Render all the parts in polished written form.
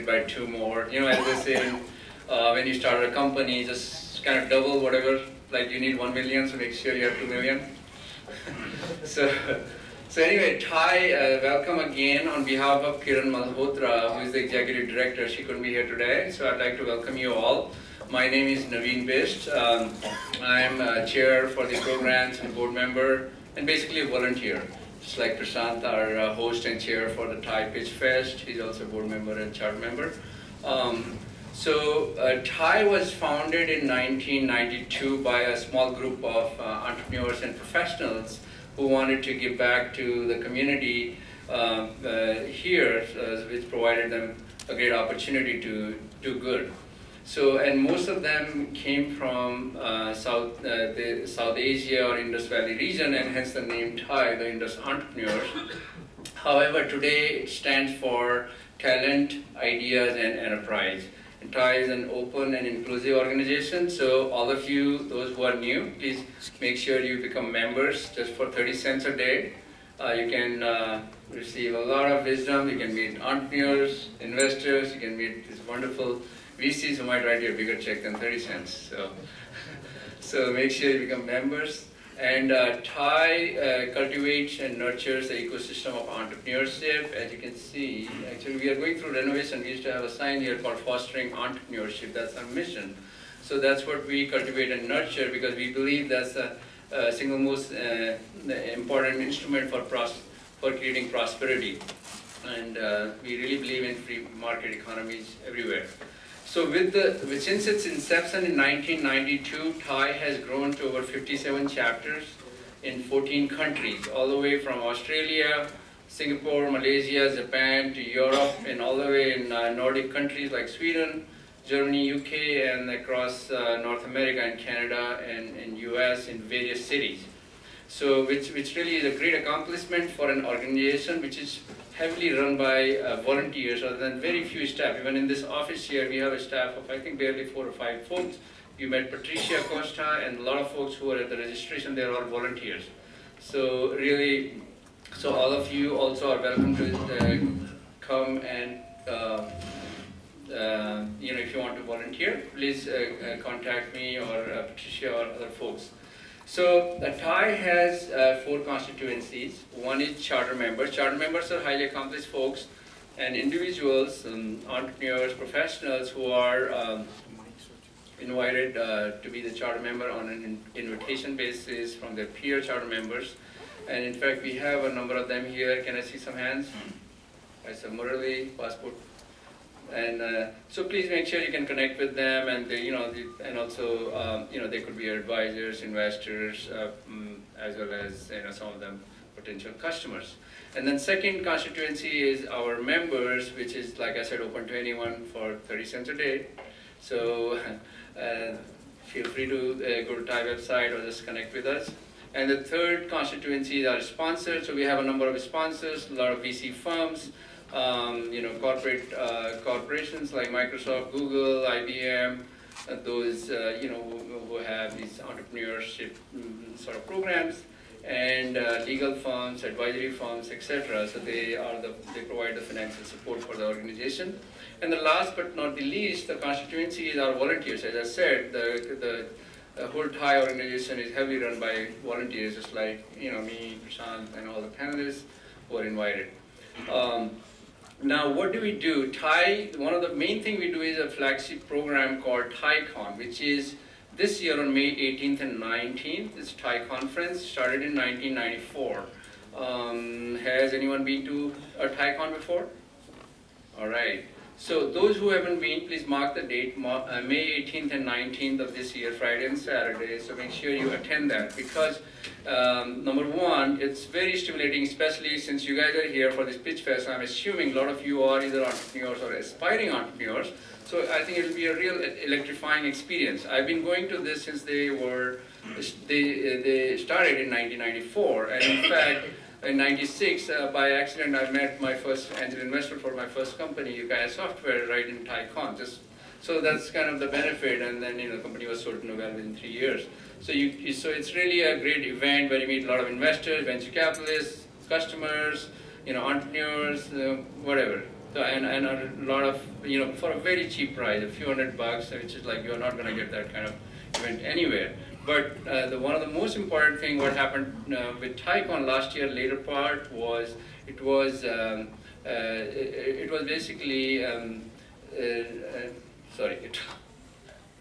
multiplied by 2 more. You know, as they say, when you start a company, just kind of double whatever. Like you need 1 million, so make sure you have 2 million. so, so anyway, Thai, welcome again on behalf of Kiran Malhotra, who is the executive director. She couldn't be here today, so I'd like to welcome you all. My name is Naveen Bisht. I'm chair for the programs and board member, and basically a volunteer. Just like Prashant, our host and chair for the Thai Pitchfest. He's also a board member and charter member. Thai was founded in 1992 by a small group of entrepreneurs and professionals who wanted to give back to the community here, which provided them a great opportunity to do good. So, and most of them came from South Asia or Indus Valley region, and hence the name Thai, the Indus Entrepreneurs. However, today it stands for Talent, Ideas, and Enterprise. And Thai is an open and inclusive organization, so all of you, those who are new, please make sure you become members just for 30 cents a day. You can receive a lot of wisdom, you can meet entrepreneurs, investors, you can meet these wonderful VCs who might write you a bigger check than 30 cents. So make sure you become members. And Thai cultivates and nurtures the ecosystem of entrepreneurship. As you can see, actually we are going through renovation. We used to have a sign here called Fostering Entrepreneurship. That's our mission. So that's what we cultivate and nurture, because we believe that's the single most important instrument for creating prosperity. And we really believe in free market economies everywhere. So since its inception in 1992, Thai has grown to over 57 chapters in 14 countries, all the way from Australia, Singapore, Malaysia, Japan, to Europe, and all the way in Nordic countries like Sweden, Germany, UK, and across North America and Canada and US in various cities. So which really is a great accomplishment for an organization which is heavily run by volunteers, other than very few staff. Even in this office here, we have a staff of I think barely 4 or 5 folks. You met Patricia Costa, and a lot of folks who are at the registration, they're all volunteers. So really, so all of you also are welcome to come and if you want to volunteer, please contact me or Patricia or other folks. So Thai has 4 constituencies. One is charter members. Charter members are highly accomplished folks and individuals, entrepreneurs, professionals who are invited to be the charter member on an invitation basis from their peer charter members. And in fact, we have a number of them here. Can I see some hands? I saw Murali, passport. And so please make sure you can connect with them, and and also they could be your advisors, investors, as well as some of them potential customers. And then second constituency is our members, which is, like I said, open to anyone for 30 cents a day. So feel free to go to Thai website or just connect with us. And the third constituency is our sponsors. So we have a number of sponsors, a lot of VC firms. Corporations like Microsoft, Google, IBM, those who have these entrepreneurship sort of programs, and legal firms, advisory firms, etc. So they provide the financial support for the organization. And the last but not the least, the constituency is our volunteers. As I said, the whole Thai organization is heavily run by volunteers, just like me, Prashant, and all the panelists who are invited. Now, what do we do? Thai, one of the main things we do is a flagship program called ThaiCon, which is this year on May 18th and 19th. It's Thai conference, started in 1994. Has anyone been to a ThaiCon before? All right. So those who haven't been, please mark the date, May 18th and 19th of this year, Friday and Saturday. So make sure you attend that, because number one, it's very stimulating, especially since you guys are here for this Pitchfest. I'm assuming a lot of you are either entrepreneurs or aspiring entrepreneurs. So I think it'll be a real electrifying experience. I've been going to this since they started in 1994, and in fact, in '96, by accident, I met my first angel investor for my first company, UKI Software, right in ThaiCon. So that's kind of the benefit, and then the company was sold to Novell within 3 years. So it's really a great event where you meet a lot of investors, venture capitalists, customers, entrepreneurs, whatever. So, and a lot of, for a very cheap price, a few $100, which is like you're not going to get that kind of event anywhere. But one of the most important thing what happened with TiECon last year, later part, was it was basically sorry,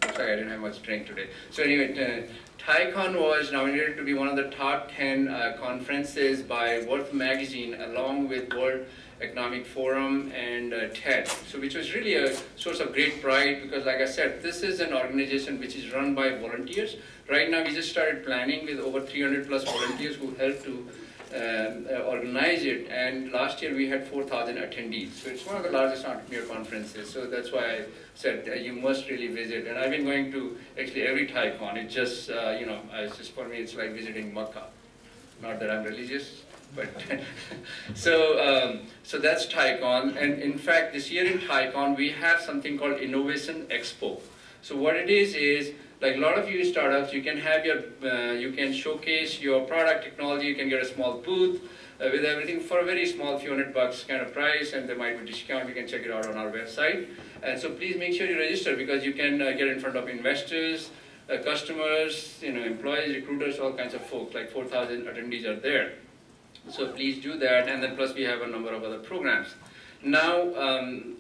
sorry, I didn't have much drink today. So anyway, TiECon was nominated to be one of the top 10 conferences by Worth Magazine, along with World Economic Forum and TED. So which was really a source of great pride, because like I said, this is an organization which is run by volunteers. Right now we just started planning with over 300 plus volunteers who helped to organize it, and last year we had 4,000 attendees. So it's one of the largest entrepreneur conferences. So that's why I said you must really visit. And I've been going to actually every TiECon. It just, it's just for me, it's like visiting Makkah. Not that I'm religious, but so that's TiECon. And in fact, this year in TiECon we have something called Innovation Expo. So what it is like a lot of you startups, you can have your, you can showcase your product technology, you can get a small booth with everything for a very small, few $100 kind of price, and there might be a discount. You can check it out on our website. And so please make sure you register, because you can get in front of investors, customers, employees, recruiters, all kinds of folks. Like 4,000 attendees are there. So please do that, and then plus we have a number of other programs. Now,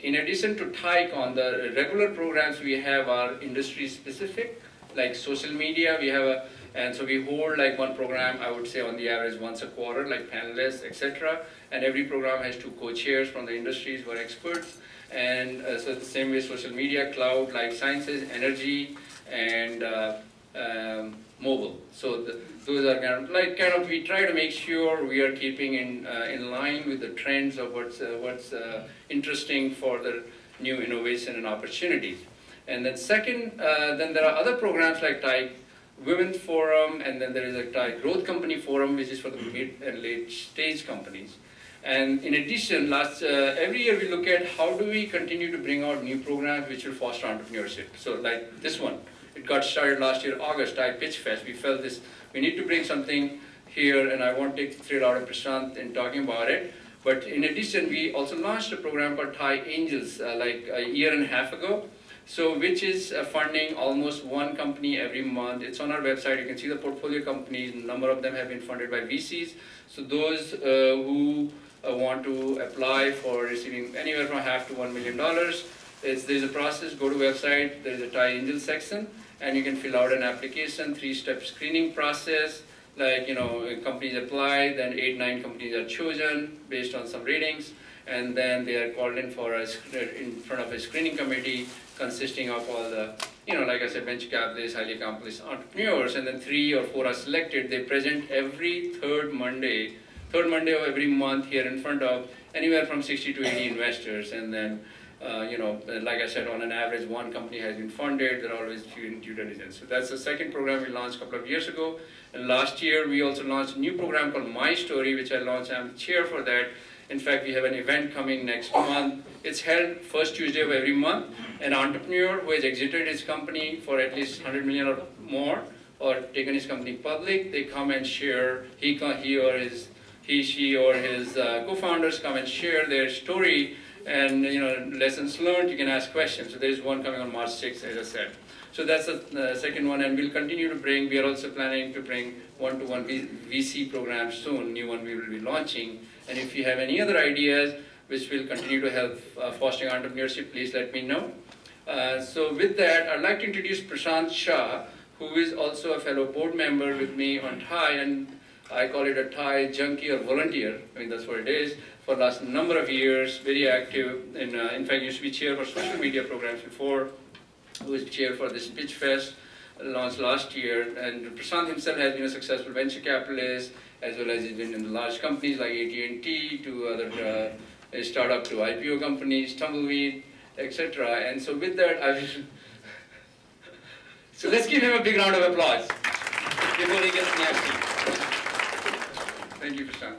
in addition to TiECon, the regular programs we have are industry specific, like social media. We have and so we hold like one program, I would say on the average once a quarter, like panelists, etc. And every program has 2 co-chairs from the industries who are experts. And so the same way, social media, cloud, life sciences, energy, and mobile. So those are kind of we try to make sure we are keeping in line with the trends of what's interesting for the new innovation and opportunities. And then second, then there are other programs like TiE Women's Forum, and then there is a TiE Growth Company Forum, which is for the mid and late stage companies. And in addition, every year we look at how do we continue to bring out new programs which will foster entrepreneurship. So like this one, it got started last year, August, TiE Pitchfest. We felt we need to bring something here, and I won't take the thrill out of Prashant in talking about it. But in addition, we also launched a program called TiE Angels like a year and a half ago. So which is funding almost one company every month. It's on our website. You can see the portfolio companies. A number of them have been funded by VCs. So those who want to apply for receiving anywhere from $0.5 to $1 million, there's a process. Go to website. There's a TiE Angel section, and you can fill out an application, 3-step screening process. Like, companies apply, then 8-9 companies are chosen based on some ratings, and then they are called in in front of a screening committee consisting of all the, like I said, venture capitalists, highly accomplished entrepreneurs, and then 3 or 4 are selected. They present every third Monday of every month here in front of anywhere from 60 to 80 investors, and then like I said, on an average, one company has been funded. They're always doing due diligence. So that's the second program we launched a couple of years ago. And last year, we also launched a new program called My Story, which I launched. I'm the chair for that. In fact, we have an event coming next month. It's held first Tuesday of every month. An entrepreneur who has exited his company for at least 100 million or more, or taken his company public, they come and share. He she or his co-founders come and share their story. And lessons learned, you can ask questions. So there is one coming on March 6th, as I said. So that's the second one, and we'll continue to bring. We are also planning to bring one-to-one VC programs soon. New one we will be launching. And if you have any other ideas which will continue to help fostering entrepreneurship, please let me know. So with that, I'd like to introduce Prashant Shah, who is also a fellow board member with me on TiE, and I call it a TiE junkie or volunteer. I mean, that's what it is. For the last number of years, very active. In fact, used to be chair for social media programs before. Who was chair for this Pitchfest, launched last year. And Prashant himself has been a successful venture capitalist, as well as he's been in the large companies like AT&T, to other startup to IPO companies, Tumbleweed, etc. And so with that, so let's give him a big round of applause before he gets nasty. Thank you, Prashant.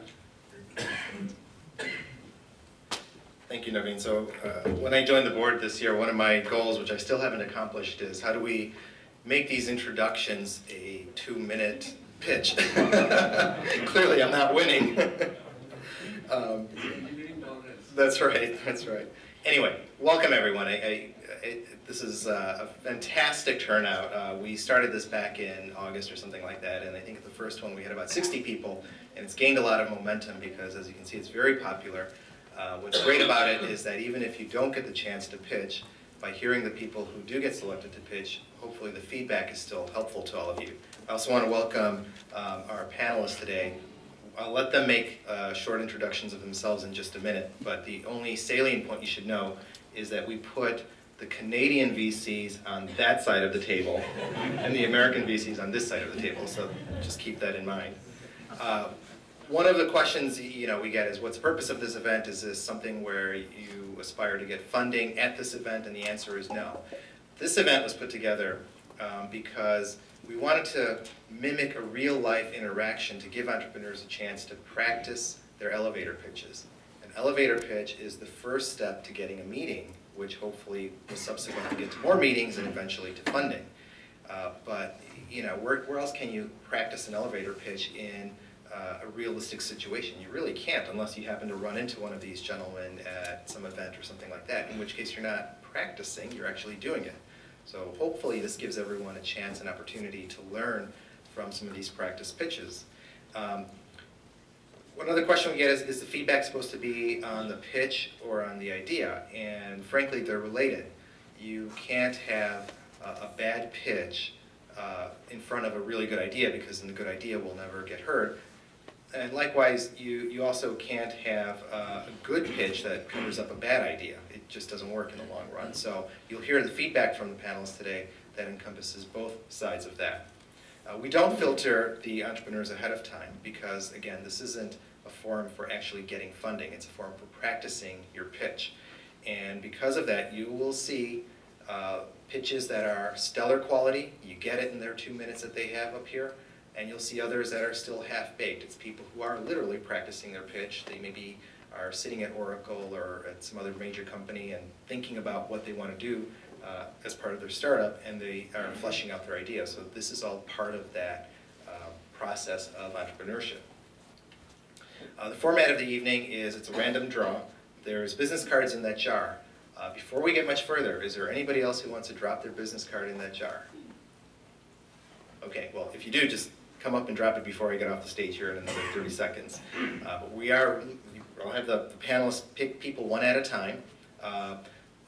Thank you, Naveen. So when I joined the board this year, one of my goals, which I still haven't accomplished, is how do we make these introductions a 2-minute pitch? Clearly, I'm not winning. That's right, that's right. Anyway, welcome everyone. This is a fantastic turnout. We started this back in August or something like that, and I think at the first one we had about 60 people, and it's gained a lot of momentum because, as you can see, it's very popular. What's great about it is that even if you don't get the chance to pitch, by hearing the people who do get selected to pitch, hopefully the feedback is still helpful to all of you. I also want to welcome our panelists today. I'll let them make short introductions of themselves in just a minute, but the only salient point you should know is that we put the Canadian VCs on that side of the table and the American VCs on this side of the table, so just keep that in mind. One of the questions we get is, what's the purpose of this event? Is this something where you aspire to get funding at this event? And the answer is no. This event was put together because we wanted to mimic a real-life interaction to give entrepreneurs a chance to practice their elevator pitches. An elevator pitch is the first step to getting a meeting, which hopefully will subsequently get to more meetings and eventually to funding. But where else can you practice an elevator pitch in a realistic situation? You really can't unless you happen to run into one of these gentlemen at some event or something like that, in which case you're not practicing, you're actually doing it. So hopefully this gives everyone a chance and opportunity to learn from some of these practice pitches. One other question we get is the feedback supposed to be on the pitch or on the idea? And frankly, they're related. You can't have a bad pitch in front of a really good idea, because then the good idea will never get heard. And likewise, you also can't have a good pitch that covers up a bad idea. It just doesn't work in the long run. So you'll hear the feedback from the panelists today that encompasses both sides of that. We don't filter the entrepreneurs ahead of time because, again, this isn't a forum for actually getting funding. It's a forum for practicing your pitch. And because of that, you will see pitches that are stellar quality. You get it in their 2 minutes that they have up here. And you'll see others that are still half-baked. It's people who are literally practicing their pitch. They maybe are sitting at Oracle or at some other major company and thinking about what they want to do as part of their startup, and they are fleshing out their idea. So this is all part of that process of entrepreneurship. The format of the evening is it's a random draw. There's business cards in that jar. Before we get much further, is there anybody else who wants to drop their business card in that jar? Okay, well, if you do, just come up and drop it before I get off the stage here in another 30 seconds. But I'll have the panelists pick people one at a time.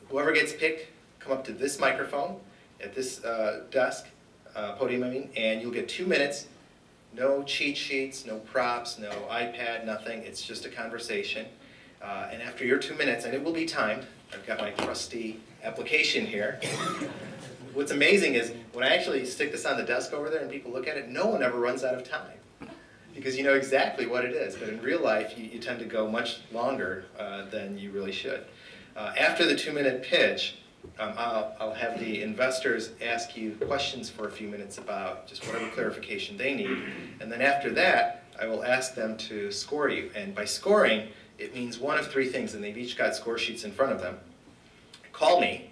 Whoever gets picked, come up to this microphone at this desk, podium, and you'll get 2 minutes. No cheat sheets, no props, no iPad, nothing. It's just a conversation. And after your 2 minutes, and it will be timed, I've got my trusty application here. What's amazing is when I actually stick this on the desk over there and people look at it, no one ever runs out of time because you know exactly what it is. But in real life, you tend to go much longer than you really should. After the 2-minute pitch, I'll have the investors ask you questions for a few minutes about just whatever clarification they need. And then after that, I will ask them to score you. And by scoring, it means one of 3 things, and they've each got score sheets in front of them. Call me,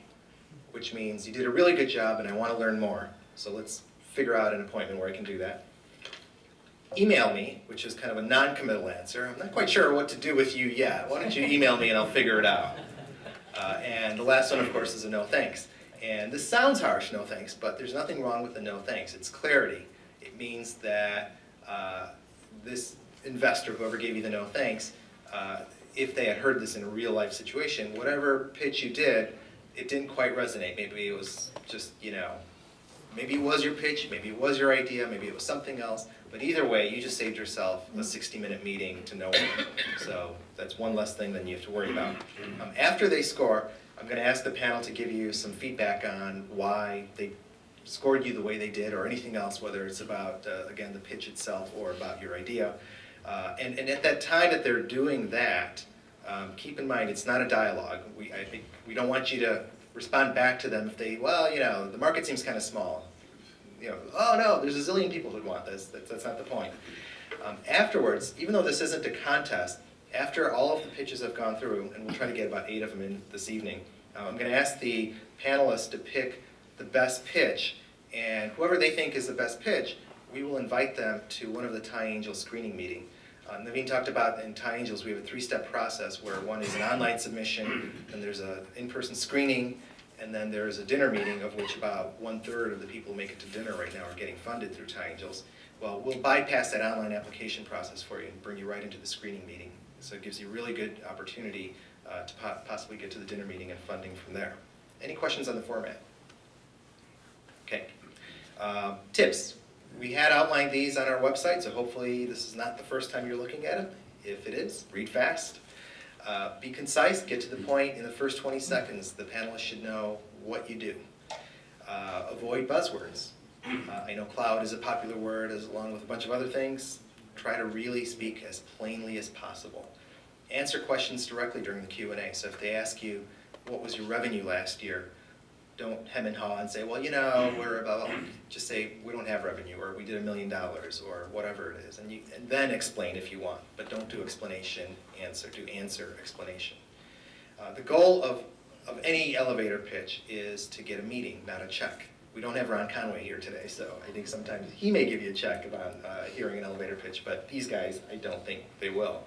which means you did a really good job and I want to learn more. So let's figure out an appointment where I can do that. Email me, which is kind of a non-committal answer. I'm not quite sure what to do with you yet. Why don't you email me and I'll figure it out. And the last one, of course, is a no thanks. And this sounds harsh, no thanks, but there's nothing wrong with the no thanks. It's clarity. It means that this investor, whoever gave you the no thanks, if they had heard this in a real life situation, whatever pitch you did, it didn't quite resonate. Maybe it was just, maybe it was your pitch, maybe it was your idea, maybe it was something else. But either way, you just saved yourself a 60-minute meeting to no one. So that's one less thing than you have to worry about. After they score, I'm going to ask the panel to give you some feedback on why they scored you the way they did, or anything else, whether it's about, again, the pitch itself or about your idea. And at that time that they're doing that, keep in mind it's not a dialogue. I think we don't want you to respond back to them if they, the market seems kind of small. Oh no, there's a zillion people who'd want this. That's not the point. Afterwards, even though this isn't a contest, after all of the pitches have gone through, and we'll try to get about 8 of them in this evening, I'm going to ask the panelists to pick the best pitch, and whoever they think is the best pitch, we will invite them to one of the Thai Angel screening meetings. Naveen talked about in Tie Angels, we have a 3-step process where one is an online submission, then there's an in-person screening, and then there's a dinner meeting, of which about 1/3 of the people who make it to dinner right now are getting funded through Tie Angels. Well, we'll bypass that online application process for you and bring you right into the screening meeting. So it gives you a really good opportunity to possibly get to the dinner meeting and funding from there. Any questions on the format? Okay. Tips. We had outlined these on our website, so hopefully this is not the first time you're looking at them. If it is, read fast. Be concise, get to the point in the first 20 seconds. The panelists should know what you do. Avoid buzzwords. I know cloud is a popular word, along with a bunch of other things. Try to really speak as plainly as possible. Answer questions directly during the Q&A. So if they ask you, what was your revenue last year? Don't hem and haw and say, well, you know, we're about, just say, we don't have revenue, or we did $1 million, or whatever it is. And then explain if you want, but don't do explanation, answer, do answer, explanation. The goal of any elevator pitch is to get a meeting, not a check. We don't have Ron Conway here today, so I think sometimes he may give you a check about hearing an elevator pitch, but these guys, I don't think they will.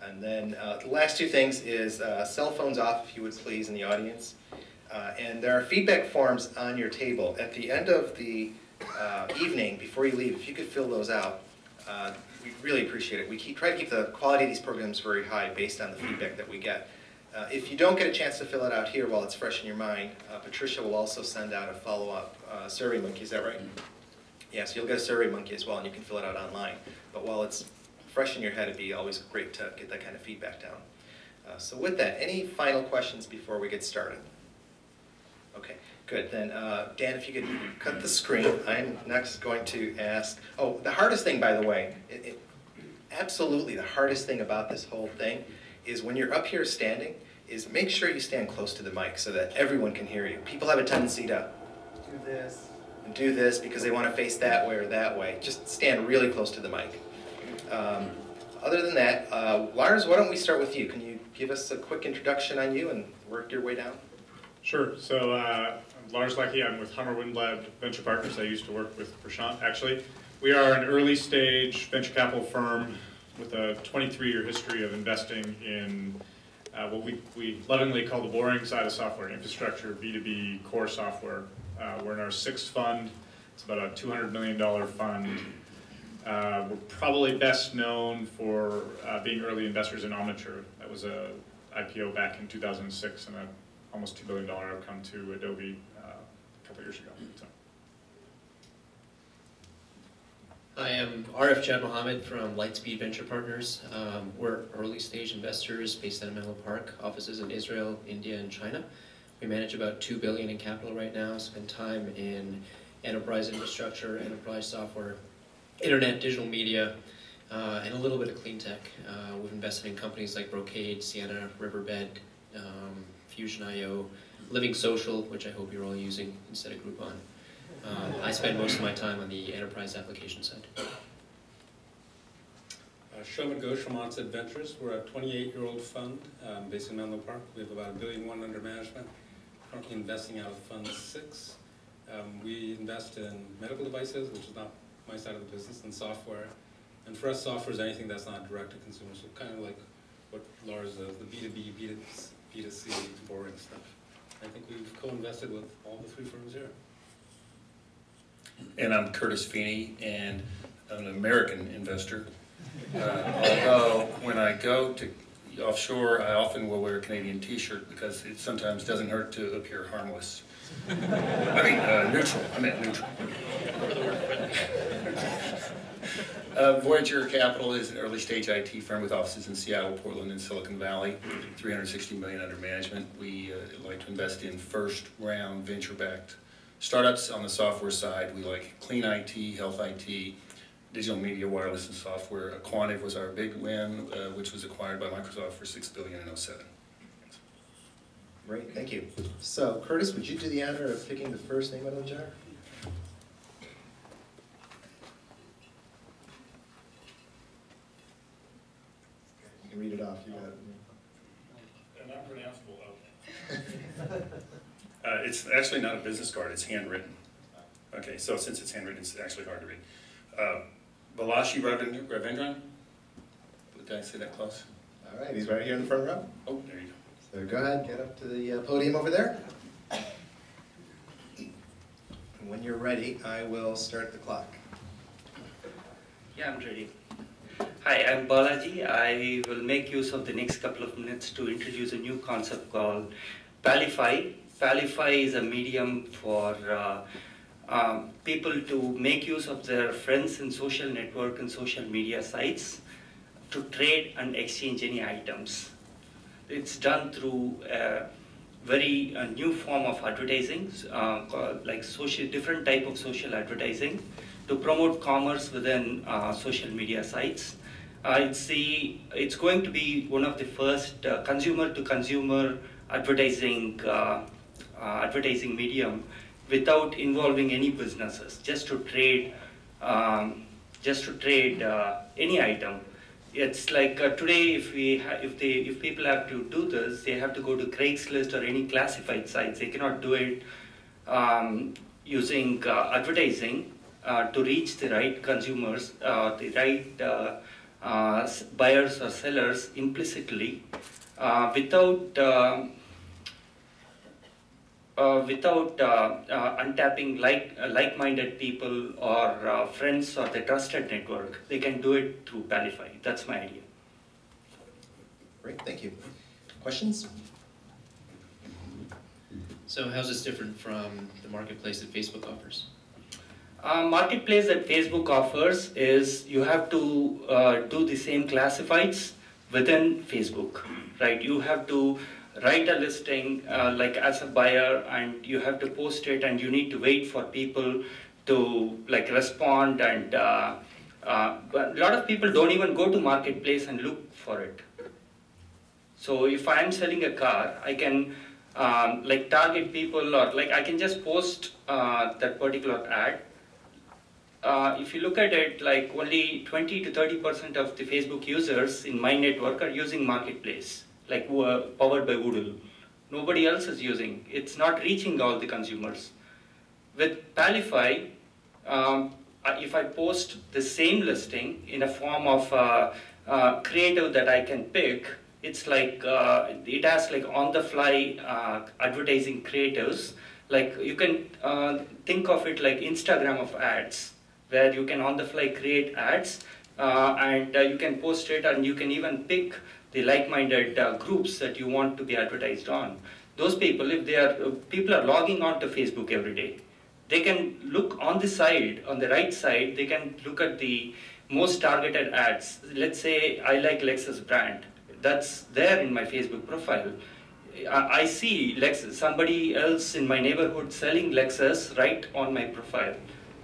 And then the last 2 things is cell phones off, if you would please, in the audience. And there are feedback forms on your table. At the end of the evening, before you leave, if you could fill those out, we really appreciate it. We try to keep the quality of these programs very high based on the feedback that we get. If you don't get a chance to fill it out here while it's fresh in your mind, Patricia will also send out a follow-up survey monkey, is that right? Yeah, so you'll get a survey monkey as well, and you can fill it out online. But while it's fresh in your head, it'd be always great to get that kind of feedback down. So with that, any final questions before we get started? Okay, good. Then, Dan, if you could cut the screen, I'm next going to ask, oh, the hardest thing, by the way, absolutely the hardest thing about this whole thing is when you're up here standing, is make sure you stand close to the mic so that everyone can hear you. People have a tendency to do this and do this because they want to face that way or that way. Just stand really close to the mic. Other than that, Lars, why don't we start with you? Can you give us a quick introduction on you and work your way down? Sure. So I'm Lars Leckie. I'm with Hummer Windlab Venture Partners. I used to work with Prashant, actually. We are an early stage venture capital firm with a 23-year history of investing in what we lovingly call the boring side of software, infrastructure, B2B, core software. We're in our 6th fund. It's about a $200 million fund. We're probably best known for being early investors in Omniture. That was a IPO back in 2006 and a almost $2 billion outcome to Adobe a couple years ago. So. I am Arif Jad Mohammed from Lightspeed Venture Partners. We're early stage investors based out of Menlo Park, offices in Israel, India, and China. We manage about $2 billion in capital right now, spend time in enterprise infrastructure, enterprise software, internet, digital media, and a little bit of clean tech. We've invested in companies like Brocade, Sienna, Riverbed, Fusion.io, Living Social, which I hope you're all using instead of Groupon. I spend most of my time on the enterprise application side. Showman Ghosh from Onset Ventures. We're a 28-year-old fund based in Menlo Park. We have about $1.1 billion under management. Currently investing out of Fund 6. We invest in medical devices, which is not my side of the business, and software. And for us, software is anything that's not direct to consumer. So kind of like what Lars does, the B2B, B2C, boring stuff. I think we've co-invested with all the 3 firms here. And I'm Curtis Feeney, and I'm an American investor. Although when I go to offshore, I often will wear a Canadian t-shirt because it sometimes doesn't hurt to appear harmless. I mean, neutral. I meant neutral. Voyager Capital is an early stage IT firm with offices in Seattle, Portland, and Silicon Valley. $360 million under management. We like to invest in first round venture-backed startups on the software side. We like clean IT, health IT, digital media, wireless, and software. Quantive was our big win, which was acquired by Microsoft for $6 billion in 2007. Great, thank you. So, Curtis, would you do the honor of picking the first name out of the jar? You can read it off. You got it. An unpronounceable, okay. It's actually not a business card, it's handwritten. Okay, so since it's handwritten, it's actually hard to read. Balashi Ravindran? Did I say that close? All right, he's right here in the front row. Oh, there you go. So go ahead, get up to the podium over there. And when you're ready, I will start the clock. Yeah, I'm ready. Hi, I'm Balaji. I will make use of the next couple of minutes to introduce a new concept called Palify. Palify is a medium for people to make use of their friends in social network and social media sites to trade and exchange any items. It's done through a very new form of advertising, called like different type of social advertising to promote commerce within social media sites. It's going to be one of the first consumer-to-consumer advertising medium without involving any businesses, just to trade any item. It's like today, if people have to do this, they have to go to Craigslist or any classified sites. They cannot do it using advertising to reach the right consumers, the right buyers or sellers implicitly, without untapping like-minded people or friends or the trusted network. They can do it through Palify. That's my idea. Great, thank you. Questions? So how's this different from the marketplace that Facebook offers? Marketplace that Facebook offers is you have to do the same classifieds within Facebook, right? You have to write a listing like as a buyer, and you have to post it, and you need to wait for people to like respond, and but a lot of people don't even go to marketplace and look for it. So if I'm selling a car, I can like target people, or like I can just post that particular ad. If you look at it, like only 20 to 30% of the Facebook users in my network are using marketplace, like powered by Woodle. Nobody else is using. It's not reaching all the consumers. With Palify, if I post the same listing in a form of creative that I can pick, it's like it has like on-the-fly advertising creatives. Like you can think of it like Instagram of ads, where you can on-the-fly create ads and you can post it, and you can even pick the like-minded groups that you want to be advertised on. Those people, if they are people are logging on to Facebook every day, they can look on the side, on the right side, they can look at the most targeted ads. Let's say I like Lexus brand. That's there in my Facebook profile. I see Lexus, somebody else in my neighborhood selling Lexus right on my profile.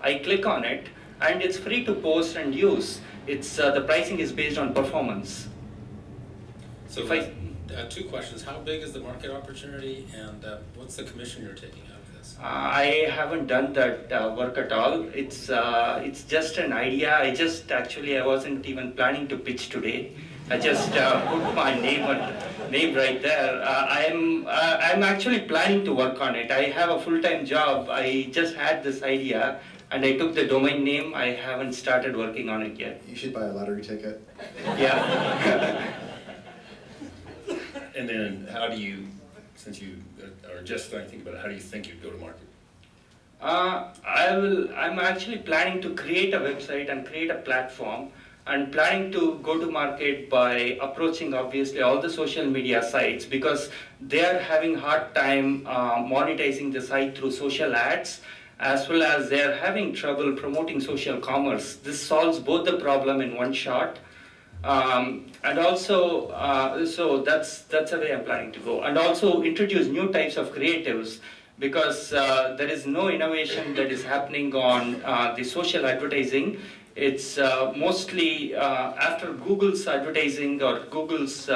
I click on it, and it's free to post and use. It's the pricing is based on performance. So If two questions. How big is the market opportunity, and what's the commission you're taking out of this? I haven't done that work at all. It's just an idea. I wasn't even planning to pitch today. I just put my name right there. I'm actually planning to work on it. I have a full-time job. I just had this idea, and I took the domain name. I haven't started working on it yet. You should buy a lottery ticket. Yeah. And then how do you, since you are just starting to think about it, how do you think you'd go to market? I'm actually planning to create a website and create a platform, and planning to go to market by approaching obviously all the social media sites, because they are having hard time monetizing the site through social ads, as well as they are having trouble promoting social commerce. This solves both the problem in one shot. And also, so that's the way I'm planning to go. And also introduce new types of creatives, because there is no innovation that is happening on the social advertising. It's mostly after Google's advertising, or Google's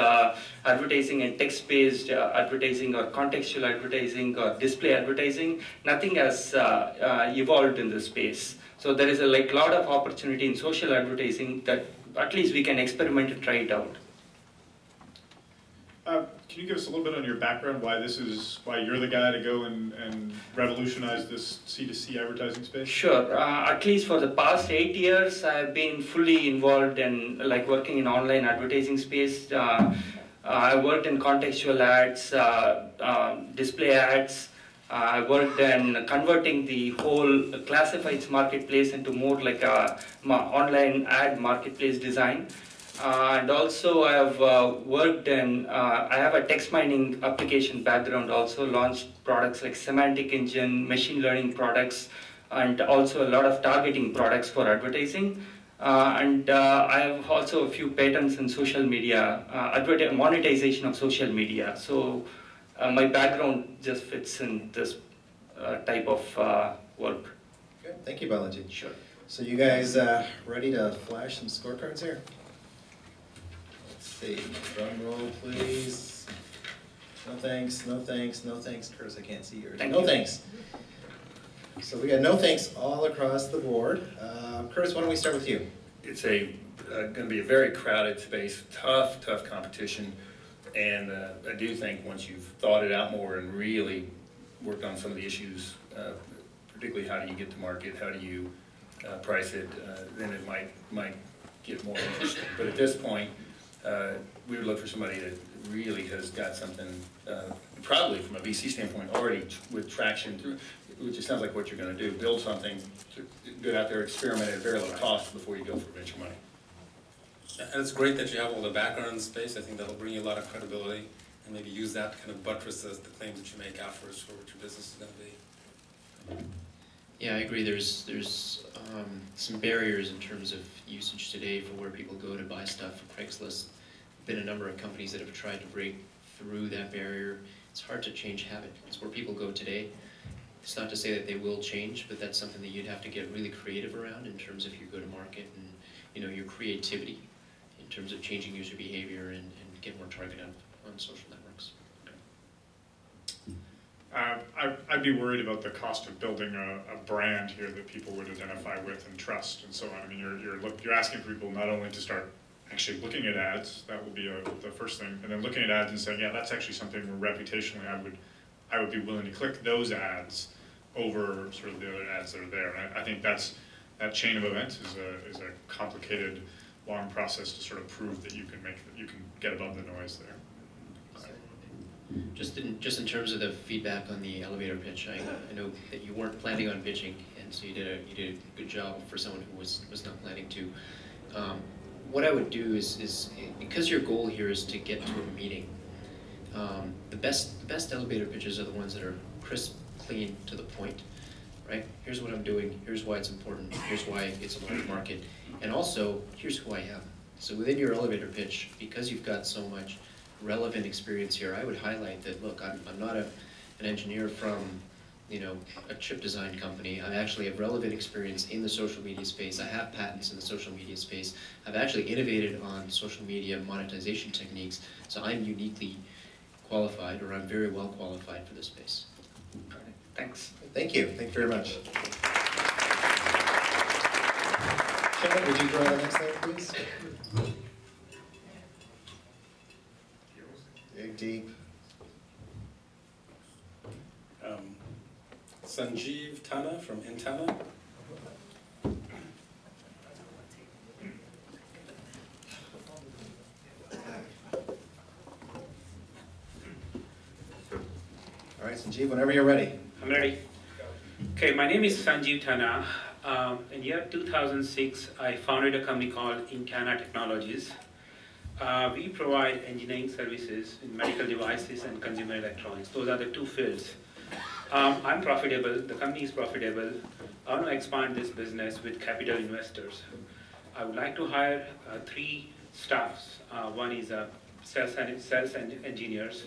advertising and text-based advertising, or contextual advertising, or display advertising, nothing has evolved in this space. So there is a lot of opportunity in social advertising that at least we can experiment and try it out. Can can you give us a little bit on your background, why you're the guy to go and revolutionize this C2C advertising space? Sure. At least for the past 8 years, I've been fully involved in like working in online advertising space. I worked in contextual ads, display ads. I worked in converting the whole classifieds marketplace into more like a online ad marketplace design. And also I have worked in, I have a text mining application background also, launched products like semantic engine, machine learning products, and also a lot of targeting products for advertising. And I have also a few patents in social media, monetization of social media. So my background just fits in this type of work. Good, thank you, Balaji. Sure. So you guys ready to flash some scorecards here? Let's see, drum roll please. No thanks, no thanks, no thanks. Curtis, I can't see yours. Thank no you. thanks. So we got no thanks all across the board. Curtis, why don't we start with you? It's going to be a very crowded space, tough competition, and I do think once you've thought it out more and really worked on some of the issues, particularly how do you get to market, how do you price it, then it might get more interesting. But at this point, we would look for somebody that really has got something, probably from a VC standpoint, already with traction through, which it sounds like what you're going to do, build something, get out there, experiment at very low cost before you go for venture money. And it's great that you have all the background in the space. I think that'll bring you a lot of credibility, and maybe use that to kind of buttress the claims that you make afterwards for what your business is going to be. Yeah, I agree. There's some barriers in terms of usage today for where people go to buy stuff. Craigslist, been a number of companies that have tried to break through that barrier. It's hard to change habit. It's where people go today. It's not to say that they will change, but that's something that you'd have to get really creative around in terms of your go-to-market and your creativity in terms of changing user behavior and get more targeted on social networks. I'd be worried about the cost of building a brand here that people would identify with and trust, and so on. I mean, you're asking for people not only to start actually looking at ads, that would be the first thing, and then looking at ads and saying, yeah, that's actually something where reputationally I would be willing to click those ads over sort of the other ads that are there. And I think that chain of events is a complicated, long process to sort of prove that you can get above the noise there. Just in terms of the feedback on the elevator pitch, I know that you weren't planning on pitching, and so you did a good job for someone who was not planning to. What I would do is because your goal here is to get to a meeting, the best elevator pitches are the ones that are crisp, clean, to the point, right? Here's what I'm doing, here's why it's important, here's why it's a large market, and also, here's who I am. So within your elevator pitch, because you've got so much relevant experience here, I would highlight that, look, I'm not an engineer from a chip design company. I actually have relevant experience in the social media space. I have patents in the social media space. I've actually innovated on social media monetization techniques, so I'm uniquely qualified, or I'm very well qualified for this space. Thanks. Thank you very much. Chad, would you draw the next slide, please? Dig deep. Sanjeev Tana from Intana. All right, Sanjeev, whenever you're ready. I'm ready. Okay, my name is Sanjeev Tana. In year 2006, I founded a company called Intana Technologies. We provide engineering services in medical devices and consumer electronics. Those are the two fields. I'm profitable, the company is profitable. I want to expand this business with capital investors. I would like to hire 3 staffs. One is sales engineers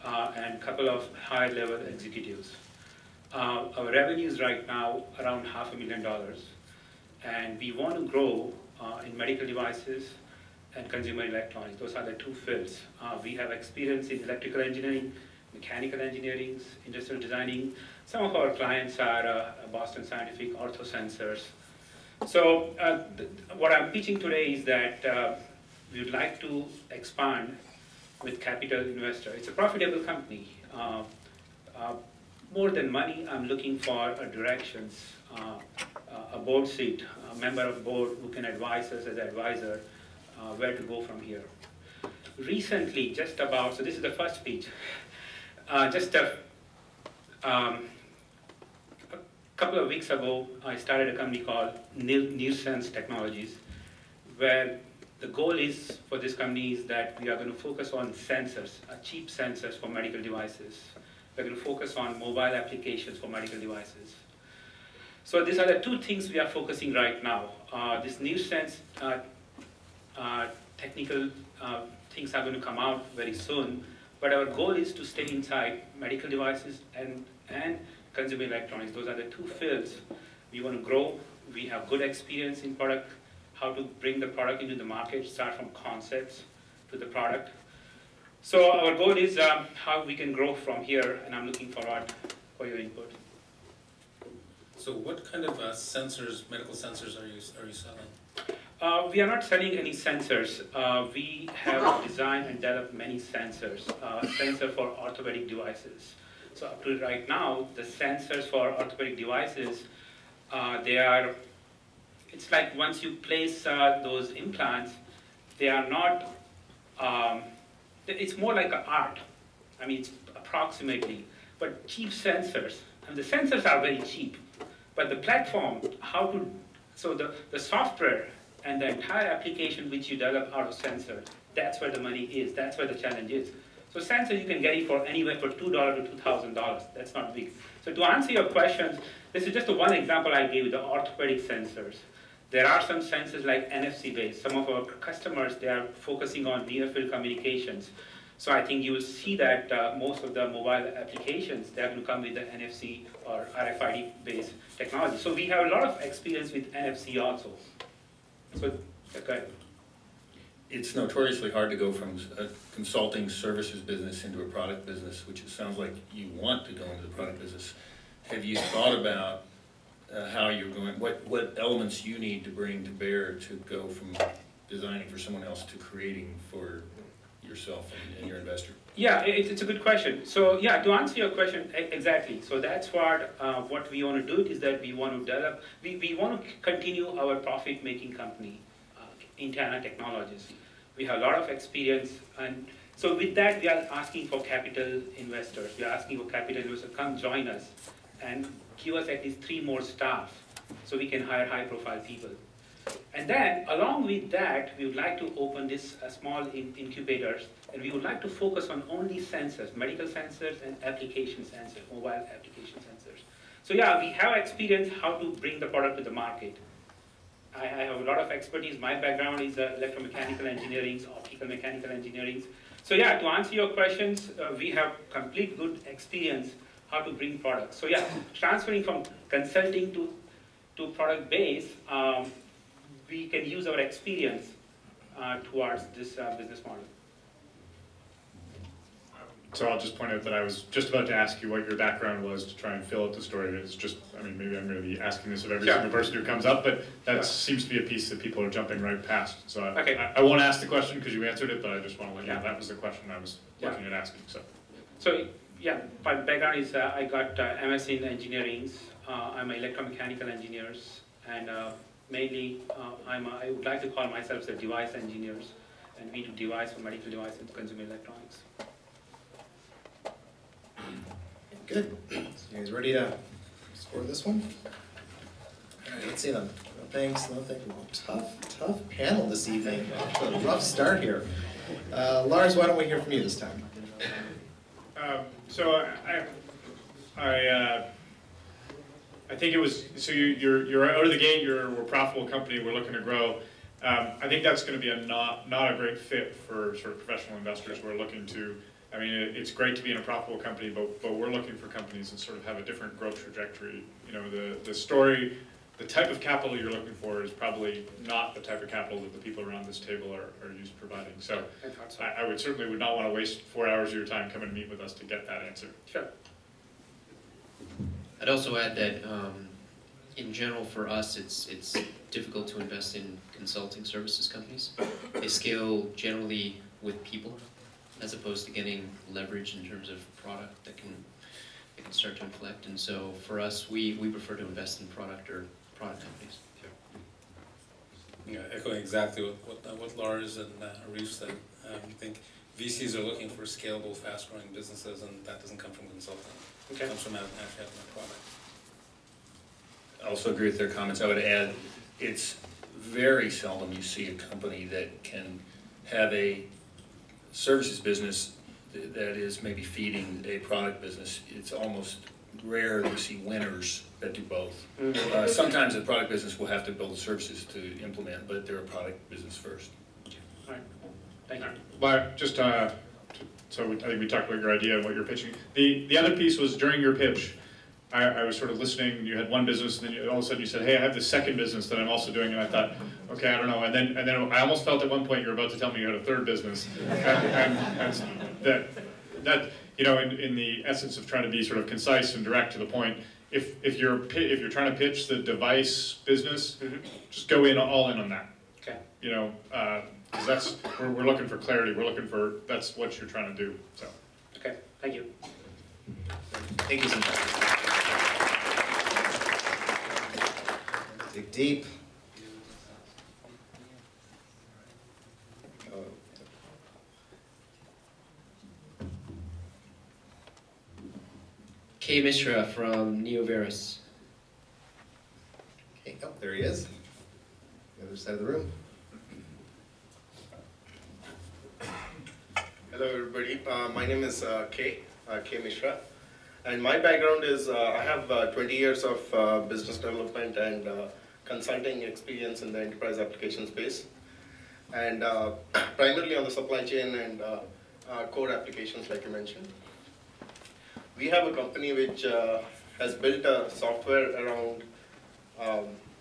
and a couple of high-level executives. Our revenue is right now around $500,000, and we want to grow in medical devices and consumer electronics. Those are the two fields. We have experience in electrical engineering, mechanical engineering, industrial designing. Some of our clients are Boston Scientific, Ortho Sensors. So what I'm pitching today is that we would like to expand with capital investor. It's a profitable company. More than money, I'm looking for a directions, a board seat, a member of board who can advise us as an advisor where to go from here. Recently, so this is the first speech, just a couple of weeks ago, I started a company called Sense Technologies, where the goal is for this company is that we are going to focus on sensors, cheap sensors for medical devices. We're going to focus on mobile applications for medical devices. So these are the two things we are focusing right now. This new sense technical things are going to come out very soon, but our goal is to stay inside medical devices and consumer electronics. Those are the two fields we want to grow. We have good experience in product, how to bring the product into the market, start from concepts to the product. So our goal is how we can grow from here, and I'm looking forward for your input. So what kind of sensors, medical sensors are you selling? We are not selling any sensors. We have designed and developed many sensors, sensor for orthopedic devices. So up to right now, the sensors for orthopedic devices, it's like once you place those implants, they are not, it's more like an art. I mean, it's approximately, but cheap sensors, and the sensors are very cheap, but the platform, so the software and the entire application which you develop out of sensor, that's where the money is, that's where the challenge is. So sensor, you can get it for anywhere for $2 to $2,000, that's not big. So to answer your questions, this is just one example I gave, the orthopedic sensors. There are some sensors like NFC based. Some of our customers, they are focusing on near field communications. So I think you will see that most of the mobile applications, they're going to come with the NFC or RFID based technology. So we have a lot of experience with NFC also. So, okay. It's notoriously hard to go from a consulting services business into a product business, which it sounds like you want to go into the product business. Have you thought about how you're going, what elements you need to bring to bear to go from designing for someone else to creating for yourself and your investor? Yeah, it's a good question. So yeah, to answer your question, exactly. So that's what we want to do is that we want to develop, we want to continue our profit-making company, Indiana Technologies. We have a lot of experience, and so with that we are asking for capital investors. We are asking for capital investors to come join us and give us at least 3 more staff so we can hire high-profile people. And then, along with that, we would like to open this small incubators, and we would like to focus on only sensors, medical sensors and application sensors, mobile application sensors. So yeah, we have experience how to bring the product to the market. I have a lot of expertise. My background is electromechanical engineering, optical mechanical engineering. So yeah, to answer your questions, we have complete good experience how to bring products. So yeah, transferring from consulting to product base, we can use our experience towards this business model. So I'll just point out that I was just about to ask you what your background was to try and fill out the story. It's just, I mean, maybe I'm going to be asking this of every single person who comes up, but that seems to be a piece that people are jumping right past. So I won't ask the question because you answered it, but I just want to let you know that was the question I was looking at asking. So yeah, my background is I got MS in engineering. I'm an electromechanical engineer, and mainly I would like to call myself the device engineers, and we do device for medical device and consumer electronics. Good. So you guys ready to score this one? All right, let's see them. No thanks, no thanks. Well, tough panel this evening. A rough start here. Lars, why don't we hear from you this time? So I think it was, so you're out of the gate, we're a profitable company, we're looking to grow. I think that's going to be not a great fit for sort of professional investors who are looking to, I mean, it's great to be in a profitable company, but we're looking for companies that sort of have a different growth trajectory. You know, the story, the type of capital you're looking for is probably not the type of capital that the people around this table are used to providing. So I would certainly not want to waste 4 hours of your time coming to meet with us to get that answer. Sure. I'd also add that in general for us it's difficult to invest in consulting services companies. They scale generally with people, as opposed to getting leverage in terms of product that can start to inflect. And so for us, we prefer to invest in product or product companies. Yeah, echoing exactly what Lars and Arif said. I think VCs are looking for scalable, fast-growing businesses, and that doesn't come from consulting. Okay. It comes from actually having a product. I also agree with their comments. I would add, it's very seldom you see a company that can have a services business that is maybe feeding a product business. It's almost rare to see winners that do both. Sometimes the product business will have to build the services to implement, but they're a product business first. All right. Thank you. But just I think we talked about your idea and what you're pitching. The other piece was during your pitch, I was sort of listening. You had one business, and then all of a sudden you said, "Hey, I have this second business that I'm also doing." And I thought, "Okay, I don't know." And then I almost felt at one point you were about to tell me you had a third business, and that you know, in the essence of trying to be sort of concise and direct to the point, if you're trying to pitch the device business, just go all in on that. Okay. You know, because that's we're looking for clarity. We're looking for that's what you're trying to do. So. Okay. Thank you. Thank you so much. Dig deep. Kay Mishra from Neoveris. Okay, oh, there he is. The other side of the room. Hello everybody, my name is Kay Mishra, and my background is I have 20 years of business development and consulting experience in the enterprise application space, and primarily on the supply chain and core applications like you mentioned. We have a company which has built a software around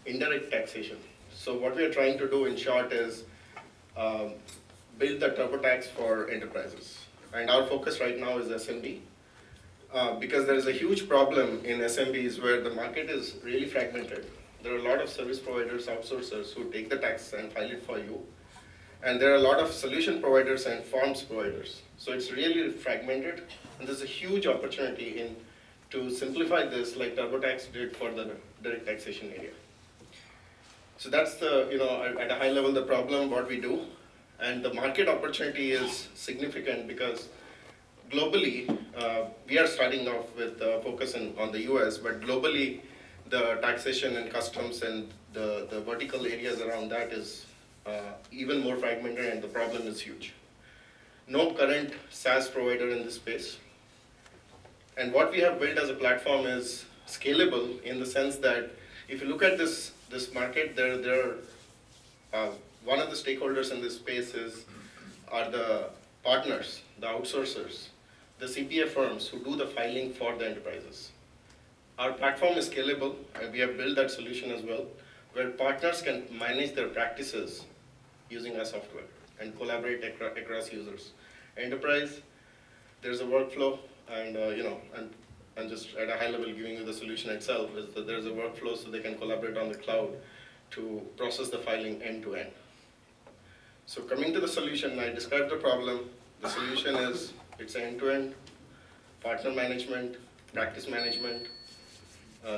indirect taxation. So what we are trying to do in short is build the TurboTax for enterprises. And our focus right now is SMB. Because there is a huge problem in SMBs where the market is really fragmented. There are a lot of service providers, outsourcers who take the tax and file it for you. And there are a lot of solution providers and forms providers. So it's really fragmented. And there's a huge opportunity to simplify this like TurboTax did for the direct taxation area. So that's the, at a high level, the problem, what we do. And the market opportunity is significant because globally, we are starting off with focus on the US, but globally, the taxation and customs and the vertical areas around that is even more fragmented, and the problem is huge. No current SaaS provider in this space. And what we have built as a platform is scalable in the sense that if you look at this market, there are one of the stakeholders in this space are the partners, the outsourcers, the CPA firms who do the filing for the enterprises. Our platform is scalable, and we have built that solution as well, where partners can manage their practices using our software and collaborate across users. Enterprise, there's a workflow, and and just at a high level giving you the solution itself is that there's a workflow so they can collaborate on the cloud to process the filing end to end. So coming to the solution, I described the problem. The solution is it's end-to-end partner management, practice management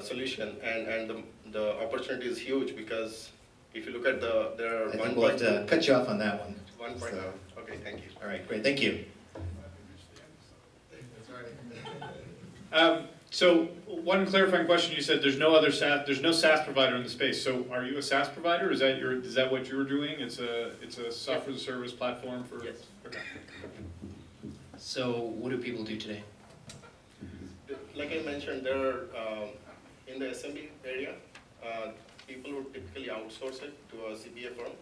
solution, and the opportunity is huge because if you look at there are I think we'll have to cut you off on that one. 1.0. So. Okay, thank you. All right, great, thank you. So one clarifying question: you said there's no SaaS provider in the space. So are you a SaaS provider? Is that what you were doing? It's a software as a service platform for. Yes. Okay. So what do people do today? Like I mentioned, there are in the SMB area, people would typically outsource it to a CPA firm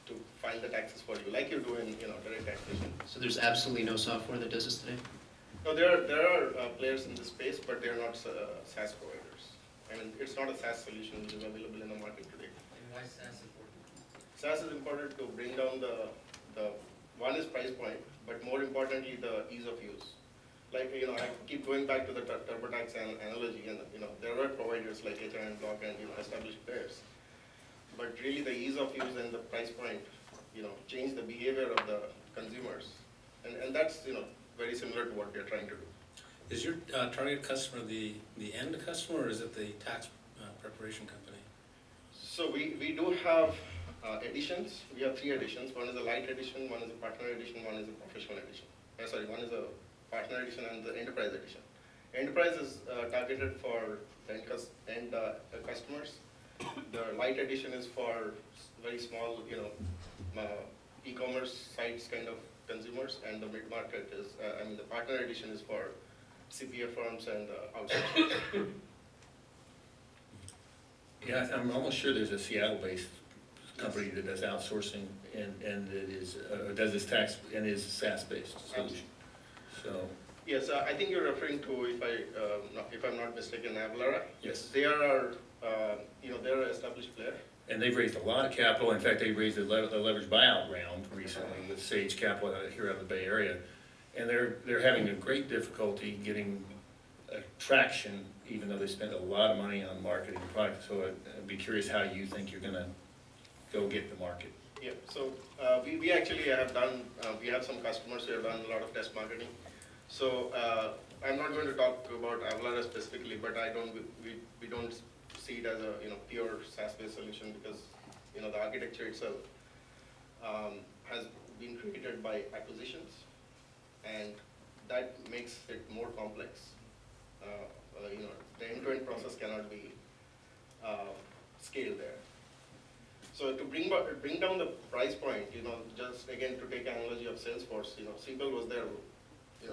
to file the taxes for you, like you do in direct taxation. So there's absolutely no software that does this today? No, there are players in this space, but they are not SaaS providers. I mean, it's not a SaaS solution which is available in the market today. And why is SaaS important? SaaS is important to bring down the one is price point, but more importantly, the ease of use. Like, I keep going back to the TurboTax analogy, and there were providers like HR and Block and established players. But really, the ease of use and the price point, change the behavior of the consumers And that's, very similar to what we are trying to do. Is your target customer the end customer, or is it the tax preparation company? So we do have editions. We have 3 editions. One is a light edition, one is a partner edition, one is a professional edition. One is a partner edition and the enterprise edition. Enterprise is targeted for end customers. The light edition is for very small, e-commerce sites kind of consumers, and the mid-market is, the partner edition is for CPA firms and outsourcers. Yeah, I'm almost sure there's a Seattle-based company that does outsourcing and that is, does this tax and is SaaS-based solution. So, Yes, I think you're referring to, if I'm not mistaken, Avalara. yes. They are, they're an established player. And they've raised a lot of capital. In fact, they raised a leveraged buyout round recently with Sage Capital here out of the Bay Area. And they're having a great difficulty getting traction, even though they spend a lot of money on marketing the product. So I'd be curious how you think you're gonna go get the market. Yeah, so we actually have done, we have some customers who have done a lot of test marketing. So I'm not going to talk about Avalara specifically, but we don't see it as a pure SaaS-based solution, because the architecture itself has been created by acquisitions, and that makes it more complex. The end-to-end process cannot be scaled there. So to bring down the price point, just again to take an analogy of Salesforce, Siebel was there.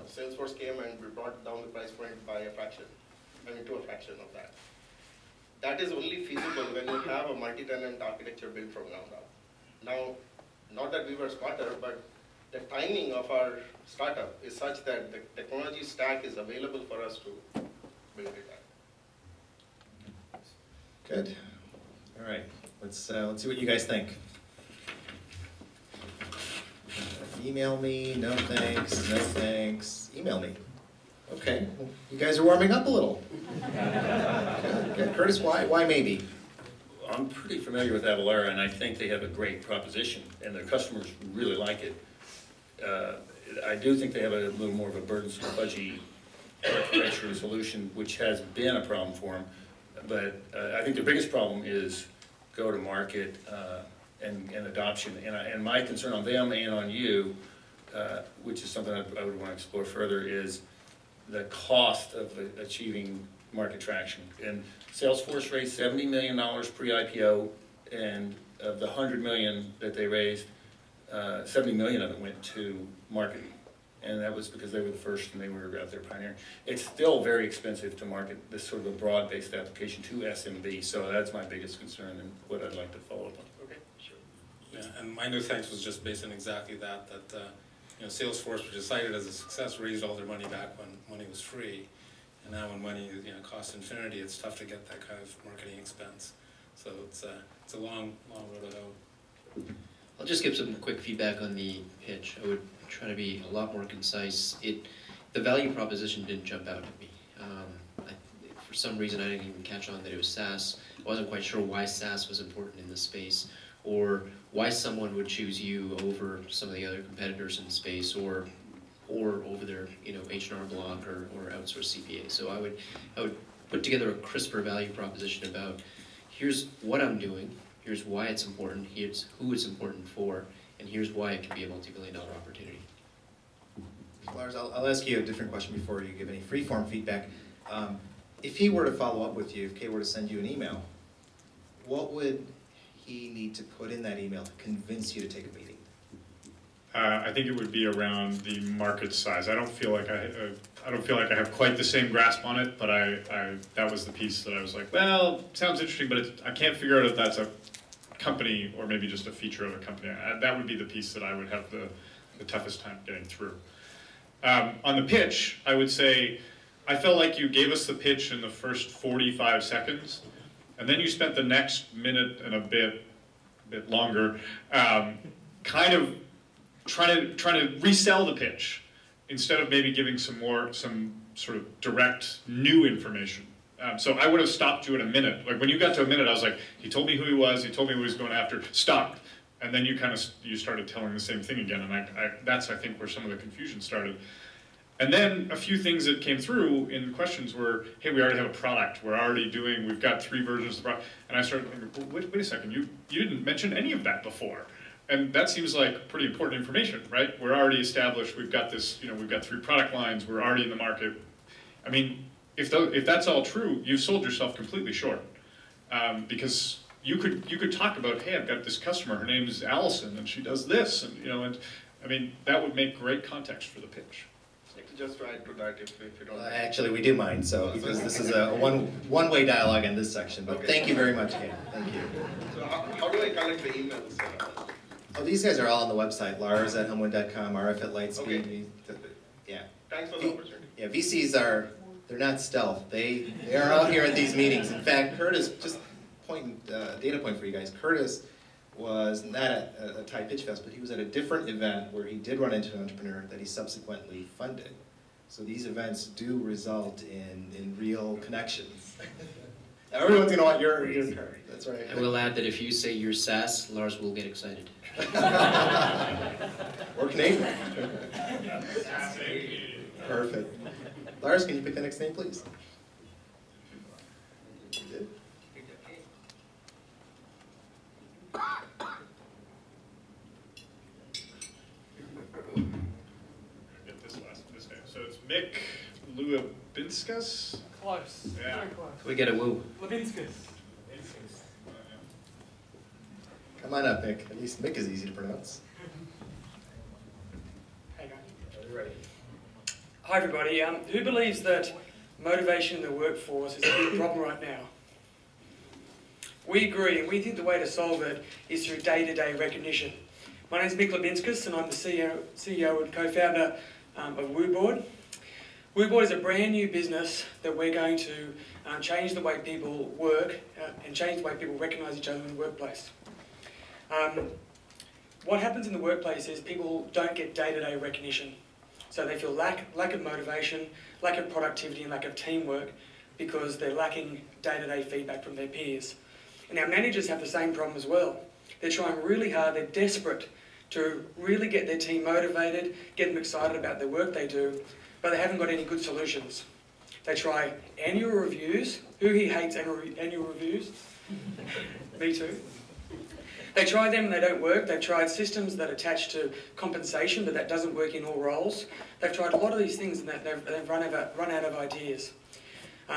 Salesforce came and we brought down the price point by a fraction, to a fraction of that. That is only feasible when you have a multi-tenant architecture built from ground up. Now, not that we were smarter, but the timing of our startup is such that the technology stack is available for us to build it out. Good. All right. Let's see what you guys think. Email me. No thanks. No thanks. Email me. Okay. Well, you guys are warming up a little. Okay. Curtis, why maybe? I'm pretty familiar with Avalara, and I think they have a great proposition, and their customers really like it. I do think they have a little more of a burdensome, fudgy architecture solution, which has been a problem for them. But I think the biggest problem is go-to-market and adoption. And my concern on them and on you, which is something I would want to explore further, is the cost of achieving market traction. And Salesforce raised $70 million pre-IPO, and of the $100 million that they raised, 70 million of it went to marketing. And that was because they were the first and they were out there pioneering. It's still very expensive to market this sort of a broad-based application to SMB, so that's my biggest concern and what I'd like to follow up on. Okay, sure. Yeah, and my no thanks was just based on exactly that Salesforce, which was cited as a success, raised all their money back when money was free. And now when money costs infinity, it's tough to get that kind of marketing expense. So it's a long road to hoe. I'll just give some quick feedback on the pitch. I would try to be a lot more concise. The value proposition didn't jump out at me. For some reason, I didn't even catch on that it was SaaS. I wasn't quite sure why SaaS was important in this space, or why someone would choose you over some of the other competitors in the space, or over their H&R Block or outsourced CPA. So I would put together a crisper value proposition about here's what I'm doing, here's why it's important, here's who it's important for, and here's why it can be a multi-billion-dollar opportunity. Lars, I'll ask you a different question before you give any free-form feedback. If he were to follow up with you, if Kay were to send you an email, what would he need to put in that email to convince you to take a meeting? I think it would be around the market size. I don't feel like I have quite the same grasp on it, but that was the piece that I was like, well, sounds interesting, but I can't figure out if that's a company or maybe just a feature of a company. That would be the piece that I would have the toughest time getting through. On the pitch, I would say, I felt like you gave us the pitch in the first 45 seconds, and then you spent the next minute and a bit longer kind of trying to resell the pitch instead of maybe giving some sort of direct new information. So I would have stopped you at a minute. Like when you got to a minute, I was like, he told me who he was, he told me what he was going after, stop. And then you started telling the same thing again, and that's I think where some of the confusion started. And then a few things that came through in questions were, hey, we already have a product, we've got 3 versions of the product. And I started thinking, well, wait a second, you didn't mention any of that before. And that seems like pretty important information, right? We're already established, we've got this, we've got 3 product lines, we're already in the market. I mean, if that's all true, you've sold yourself completely short. Because you could talk about, hey, I've got this customer, her name is Allison, and she does this, and I mean, that would make great context for the pitch. Just to add to that, if you don't mind. Actually, we do mind, so because this is a one-way dialogue in this section, but thank you very much, Kate. Thank you. So how do I collect the emails? Oh, these guys are all on the website, lars@humwin.com, rf@lightspeed. Okay. Yeah. Thanks for the opportunity. Yeah, VCs they're not stealth. They are out here at these meetings. In fact, Curtis, just data point for you guys, Curtis was not at a Thai Pitchfest, but he was at a different event where he did run into an entrepreneur that he subsequently funded. So these events do result in real connections. Everyone's gonna want your card. That's right. I will add that if you say you're SAS, Lars will get excited. Or Canadian. Perfect. Lars, can you pick the next name, please? You did? Get this name. So it's Mick Luabinskas? Close. Yeah. Very close. We get a woo. Levinskas. Come on up, Mick. At least Mick is easy to pronounce. Hey, guys. Hi, everybody. Who believes that motivation in the workforce is a big problem right now? We agree, and we think the way to solve it is through day-to-day recognition. My name is Mick Lubinskas, and I'm the CEO and co-founder of WooBoard. WooBoard is a brand new business that we're going to change the way people work and change the way people recognise each other in the workplace. What happens in the workplace is people don't get day-to-day recognition. So they feel lack of motivation, lack of productivity and lack of teamwork because they're lacking day-to-day feedback from their peers. And our managers have the same problem as well. They're trying really hard, they're desperate to really get their team motivated, get them excited about the work they do, but they haven't got any good solutions. They try annual reviews. Who here hates annual reviews? Me too. They try them and they don't work. They've tried systems that attach to compensation, but that doesn't work in all roles. They've tried a lot of these things and they've run out of ideas.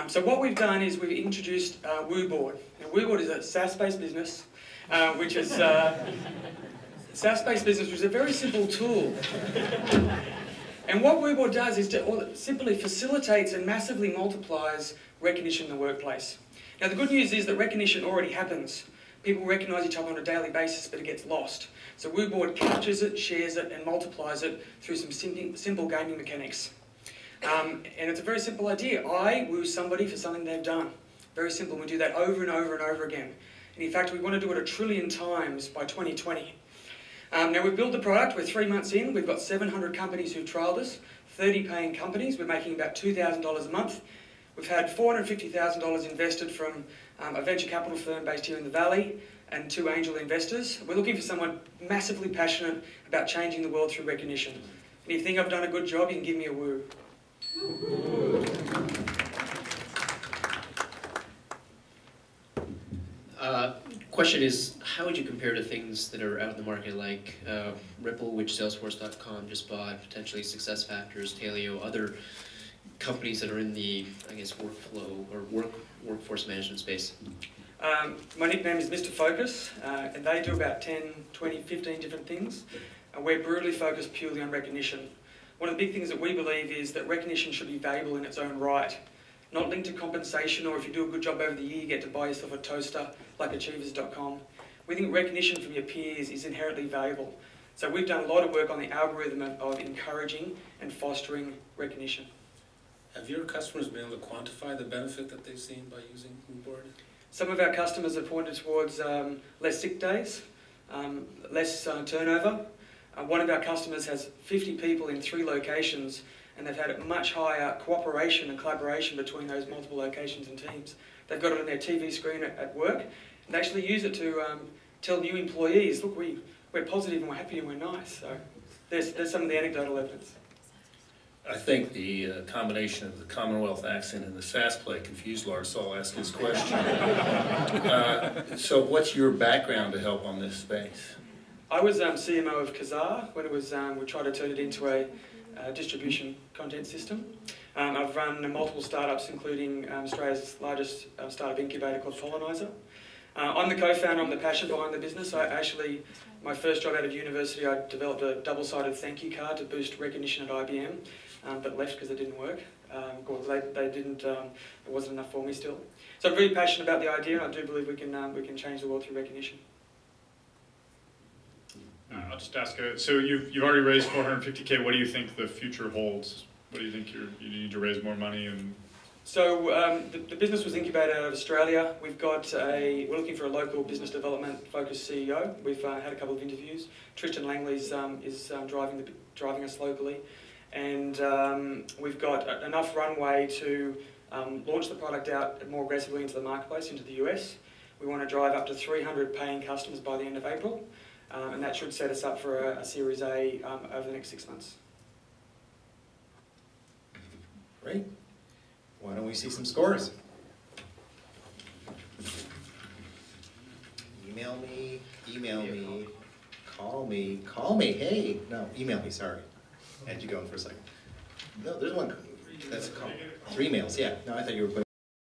So what we've done is we've introduced WooBoard. Now, WooBoard is a SaaS-based business, which is a very simple tool. And what WooBoard does is simply facilitates and massively multiplies recognition in the workplace. Now the good news is that recognition already happens. People recognise each other on a daily basis, but it gets lost. So WooBoard captures it, shares it, and multiplies it through some simple gaming mechanics. And it's a very simple idea. I woo somebody for something they've done. Very simple. We do that over and over and over again. And in fact, we want to do it 1 trillion times by 2020. Now we've built the product. We're 3 months in. We've got 700 companies who've trialled us, 30 paying companies. We're making about $2,000 a month. We've had $450,000 invested from a venture capital firm based here in the Valley and 2 angel investors. We're looking for someone massively passionate about changing the world through recognition. And if you think I've done a good job, you can give me a woo. Question is, how would you compare to things that are out in the market like Ripple, which Salesforce.com just bought, potentially SuccessFactors, Taleo, other companies that are in the, I guess, workflow or workforce management space? My nickname is Mr. Focus, and they do about 10, 20, 15 different things. We're brutally focused purely on recognition. One of the big things that we believe is that recognition should be valuable in its own right, not linked to compensation, or if you do a good job over the year, you get to buy yourself a toaster like Achievers.com. We think recognition from your peers is inherently valuable. So we've done a lot of work on the algorithm of encouraging and fostering recognition. Have your customers been able to quantify the benefit that they've seen by using WooBoard? Some of our customers have pointed towards less sick days, less turnover. One of our customers has 50 people in 3 locations, and they've had a much higher cooperation and collaboration between those multiple locations and teams. They've got it on their TV screen at work, and they actually use it to tell new employees, look, we're positive and we're happy and we're nice. So there's some of the anecdotal evidence. I think the combination of the Commonwealth accent and the SAS play confused Lars, so I'll ask his question. So what's your background to help on this space? I was CMO of Kazaa when it was, we tried to turn it into a distribution content system. I've run multiple startups, including Australia's largest startup incubator called Pollinizer. I'm the co-founder, I'm the passion behind the business. My first job out of university, I developed a double-sided thank you card to boost recognition at IBM, but left because it didn't work. It wasn't enough for me still. So I'm very passionate about the idea, and I do believe we can change the world through recognition. I'll just ask, so you've already raised 450K. What do you think the future holds? What do you think you need to raise more money? And so the business was incubated out of Australia. We're looking for a local business development focused CEO. We've had a couple of interviews. Tristan Langley's is driving us locally, and we've got enough runway to launch the product out more aggressively into the marketplace, into the US. We want to drive up to 300 paying customers by the end of April, and that should set us up for a Series A over the next 6 months. Great. Why don't we see some scores? Email me, call me, hey. No, email me, sorry. Had you going for a second. No, there's one. That's a call. 3 emails, yeah. No, I thought you were putting